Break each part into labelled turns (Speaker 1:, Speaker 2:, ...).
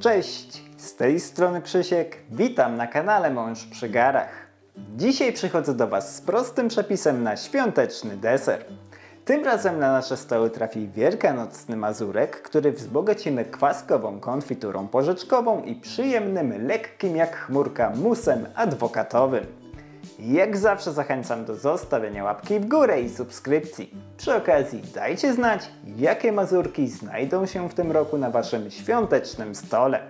Speaker 1: Cześć, z tej strony Krzysiek, witam na kanale Mąż przy garach. Dzisiaj przychodzę do Was z prostym przepisem na świąteczny deser. Tym razem na nasze stoły trafi wielkanocny mazurek, który wzbogacimy kwaskową konfiturą porzeczkową i przyjemnym, lekkim jak chmurka musem adwokatowym. Jak zawsze zachęcam do zostawienia łapki w górę i subskrypcji. Przy okazji dajcie znać, jakie mazurki znajdą się w tym roku na Waszym świątecznym stole.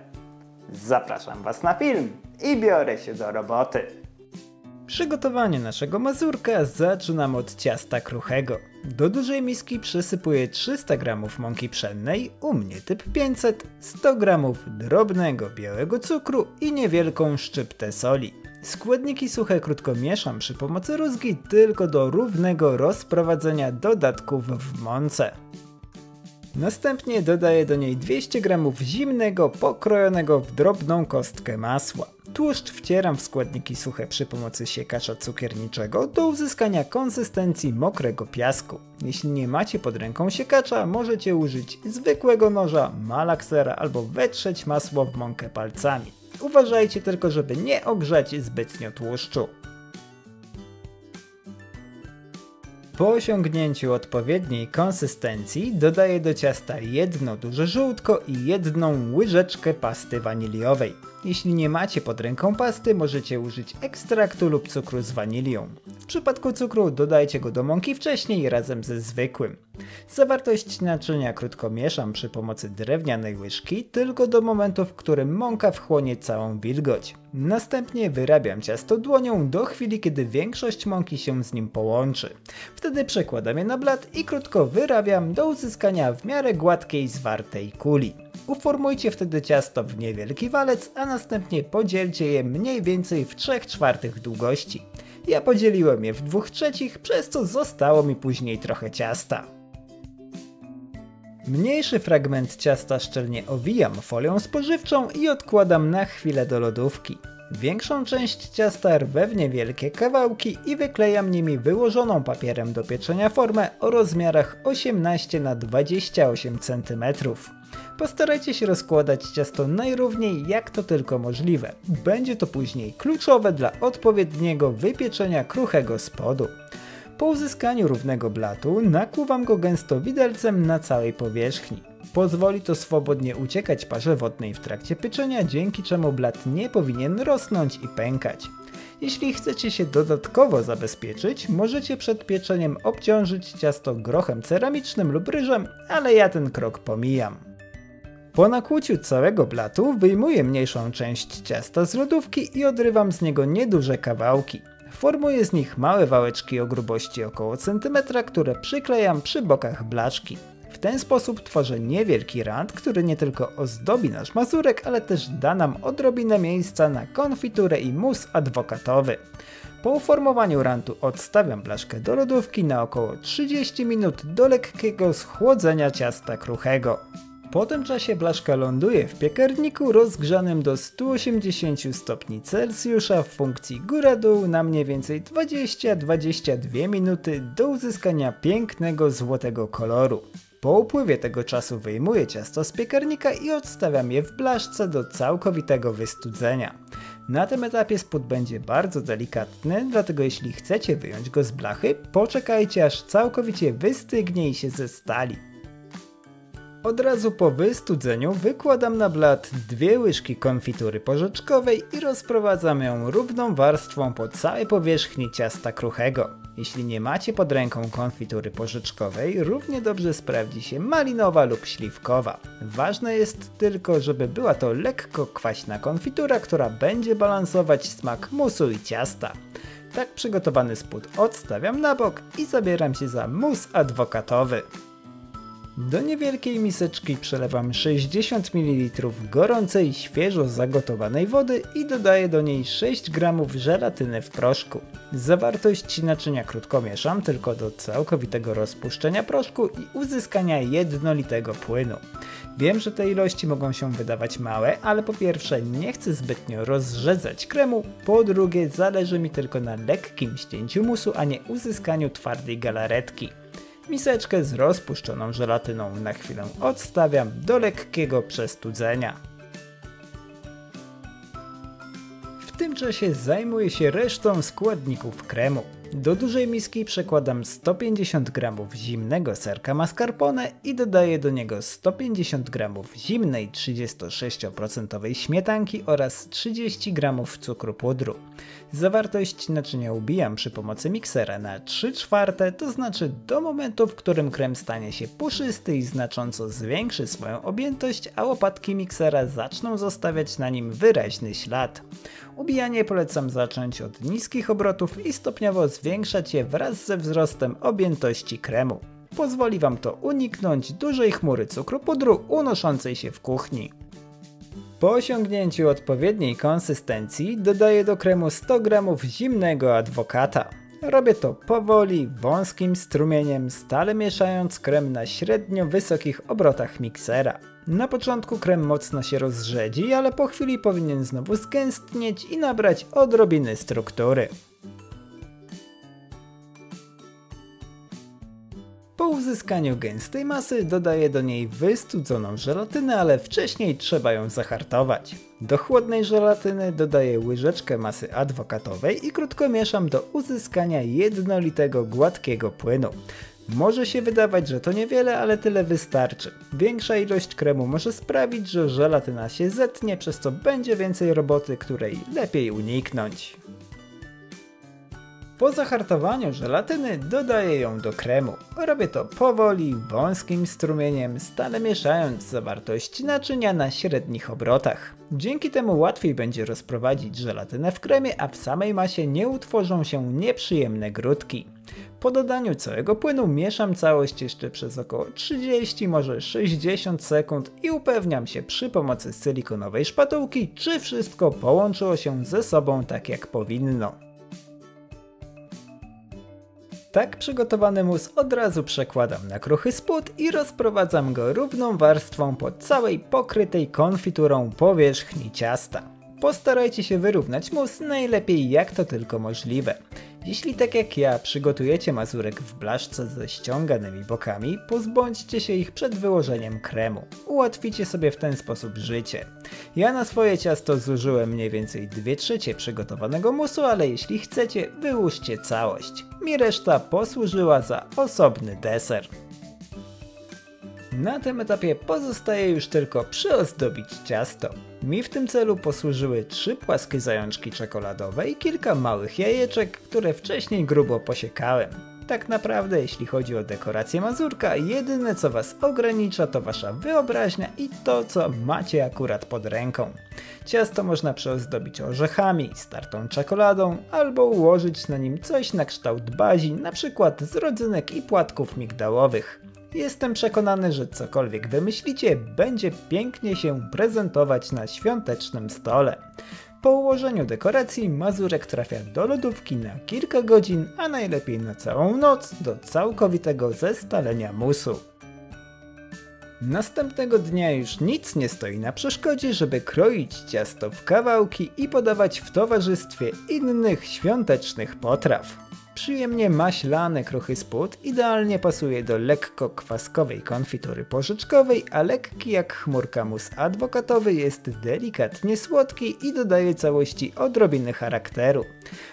Speaker 1: Zapraszam Was na film i biorę się do roboty. Przygotowanie naszego mazurka zaczynam od ciasta kruchego. Do dużej miski przysypuję 300 g mąki pszennej, u mnie typ 500, 100 g drobnego białego cukru i niewielką szczyptę soli. Składniki suche krótko mieszam przy pomocy rózgi tylko do równego rozprowadzenia dodatków w mące. Następnie dodaję do niej 200 g zimnego, pokrojonego w drobną kostkę masła. Tłuszcz wcieram w składniki suche przy pomocy siekacza cukierniczego do uzyskania konsystencji mokrego piasku. Jeśli nie macie pod ręką siekacza, możecie użyć zwykłego noża, malaksera albo wetrzeć masło w mąkę palcami. Uważajcie tylko, żeby nie ogrzać zbytnio tłuszczu. Po osiągnięciu odpowiedniej konsystencji dodaję do ciasta jedno duże żółtko i jedną łyżeczkę pasty waniliowej. Jeśli nie macie pod ręką pasty, możecie użyć ekstraktu lub cukru z wanilią. W przypadku cukru dodajcie go do mąki wcześniej razem ze zwykłym. Zawartość naczynia krótko mieszam przy pomocy drewnianej łyżki tylko do momentu, w którym mąka wchłonie całą wilgoć. Następnie wyrabiam ciasto dłonią do chwili, kiedy większość mąki się z nim połączy. Wtedy przekładam je na blat i krótko wyrabiam do uzyskania w miarę gładkiej, zwartej kuli. Uformujcie wtedy ciasto w niewielki walec, a następnie podzielcie je mniej więcej w 3/4 długości. Ja podzieliłem je w 2/3, przez co zostało mi później trochę ciasta. Mniejszy fragment ciasta szczelnie owijam folią spożywczą i odkładam na chwilę do lodówki. Większą część ciasta rwę w niewielkie kawałki i wyklejam nimi wyłożoną papierem do pieczenia formę o rozmiarach 18 na 28 cm. Postarajcie się rozkładać ciasto najrówniej jak to tylko możliwe. Będzie to później kluczowe dla odpowiedniego wypieczenia kruchego spodu. Po uzyskaniu równego blatu nakłuwam go gęsto widelcem na całej powierzchni. Pozwoli to swobodnie uciekać parze wodnej w trakcie pieczenia, dzięki czemu blat nie powinien rosnąć i pękać. Jeśli chcecie się dodatkowo zabezpieczyć, możecie przed pieczeniem obciążyć ciasto grochem ceramicznym lub ryżem, ale ja ten krok pomijam. Po nakłuciu całego blatu wyjmuję mniejszą część ciasta z lodówki i odrywam z niego nieduże kawałki. Formuję z nich małe wałeczki o grubości około centymetra, które przyklejam przy bokach blaszki. W ten sposób tworzę niewielki rant, który nie tylko ozdobi nasz mazurek, ale też da nam odrobinę miejsca na konfiturę i mus adwokatowy. Po uformowaniu rantu odstawiam blaszkę do lodówki na około 30 minut do lekkiego schłodzenia ciasta kruchego. Po tym czasie blaszka ląduje w piekarniku rozgrzanym do 180 stopni Celsjusza w funkcji góra-dół na mniej więcej 20-22 minuty do uzyskania pięknego złotego koloru. Po upływie tego czasu wyjmuję ciasto z piekarnika i odstawiam je w blaszce do całkowitego wystudzenia. Na tym etapie spód będzie bardzo delikatny, dlatego jeśli chcecie wyjąć go z blachy, poczekajcie aż całkowicie wystygnie i się zestali. Od razu po wystudzeniu wykładam na blat 2 łyżki konfitury porzeczkowej i rozprowadzam ją równą warstwą po całej powierzchni ciasta kruchego. Jeśli nie macie pod ręką konfitury porzeczkowej, równie dobrze sprawdzi się malinowa lub śliwkowa. Ważne jest tylko, żeby była to lekko kwaśna konfitura, która będzie balansować smak musu i ciasta. Tak przygotowany spód odstawiam na bok i zabieram się za mus adwokatowy. Do niewielkiej miseczki przelewam 60 ml gorącej, świeżo zagotowanej wody i dodaję do niej 6 g żelatyny w proszku. Zawartość naczynia krótko mieszam tylko do całkowitego rozpuszczenia proszku i uzyskania jednolitego płynu. Wiem, że te ilości mogą się wydawać małe, ale po pierwsze nie chcę zbytnio rozrzedzać kremu, po drugie zależy mi tylko na lekkim ścięciu musu, a nie uzyskaniu twardej galaretki. Miseczkę z rozpuszczoną żelatyną na chwilę odstawiam do lekkiego przestudzenia. czasie zajmuję się resztą składników kremu. Do dużej miski przekładam 150 g zimnego serka mascarpone i dodaję do niego 150 g zimnej 36% śmietanki oraz 30 g cukru pudru. Zawartość naczynia ubijam przy pomocy miksera na 3/4, to znaczy do momentu, w którym krem stanie się puszysty i znacząco zwiększy swoją objętość, a łopatki miksera zaczną zostawiać na nim wyraźny ślad. Ubijanie polecam zacząć od niskich obrotów i stopniowo zwiększać je wraz ze wzrostem objętości kremu. Pozwoli Wam to uniknąć dużej chmury cukru pudru unoszącej się w kuchni. Po osiągnięciu odpowiedniej konsystencji dodaję do kremu 100 g zimnego adwokata. Robię to powoli, wąskim strumieniem, stale mieszając krem na średnio wysokich obrotach miksera. Na początku krem mocno się rozrzedzi, ale po chwili powinien znowu zgęstnieć i nabrać odrobiny struktury. Po uzyskaniu gęstej masy dodaję do niej wystudzoną żelatynę, ale wcześniej trzeba ją zahartować. Do chłodnej żelatyny dodaję łyżeczkę masy adwokatowej i krótko mieszam do uzyskania jednolitego, gładkiego płynu. Może się wydawać, że to niewiele, ale tyle wystarczy. Większa ilość kremu może sprawić, że żelatyna się zetnie, przez co będzie więcej roboty, której lepiej uniknąć. Po zahartowaniu żelatyny dodaję ją do kremu. Robię to powoli, wąskim strumieniem, stale mieszając zawartość naczynia na średnich obrotach. Dzięki temu łatwiej będzie rozprowadzić żelatynę w kremie, a w samej masie nie utworzą się nieprzyjemne grudki. Po dodaniu całego płynu mieszam całość jeszcze przez około 30, może 60 sekund i upewniam się przy pomocy silikonowej szpatułki, czy wszystko połączyło się ze sobą tak jak powinno. Tak przygotowany mus od razu przekładam na kruchy spód i rozprowadzam go równą warstwą po całej pokrytej konfiturą powierzchni ciasta. Postarajcie się wyrównać mus najlepiej jak to tylko możliwe. Jeśli tak jak ja przygotujecie mazurek w blaszce ze ściąganymi bokami, pozbądźcie się ich przed wyłożeniem kremu. Ułatwicie sobie w ten sposób życie. Ja na swoje ciasto zużyłem mniej więcej 2/3 przygotowanego musu, ale jeśli chcecie, wyłóżcie całość. Mi reszta posłużyła za osobny deser. Na tym etapie pozostaje już tylko przyozdobić ciasto. Mi w tym celu posłużyły 3 płaskie zajączki czekoladowe i kilka małych jajeczek, które wcześniej grubo posiekałem. Tak naprawdę jeśli chodzi o dekorację mazurka, jedyne co Was ogranicza to Wasza wyobraźnia i to co macie akurat pod ręką. Ciasto można przyozdobić orzechami, startą czekoladą albo ułożyć na nim coś na kształt bazi, np. z rodzynek i płatków migdałowych. Jestem przekonany, że cokolwiek wymyślicie, będzie pięknie się prezentować na świątecznym stole. Po ułożeniu dekoracji mazurek trafia do lodówki na kilka godzin, a najlepiej na całą noc do całkowitego zestalenia musu. Następnego dnia już nic nie stoi na przeszkodzie, żeby kroić ciasto w kawałki i podawać w towarzystwie innych świątecznych potraw. Przyjemnie maślany kruchy spód idealnie pasuje do lekko kwaskowej konfitury porzeczkowej, a lekki jak chmurka mus adwokatowy jest delikatnie słodki i dodaje całości odrobiny charakteru.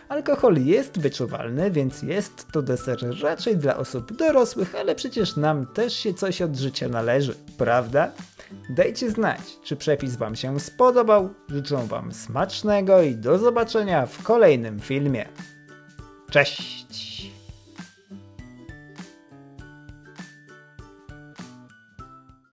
Speaker 1: Alkohol jest wyczuwalny, więc jest to deser raczej dla osób dorosłych, ale przecież nam też się coś od życia należy, prawda? Dajcie znać, czy przepis Wam się spodobał, życzę Wam smacznego i do zobaczenia w kolejnym filmie. Cześć!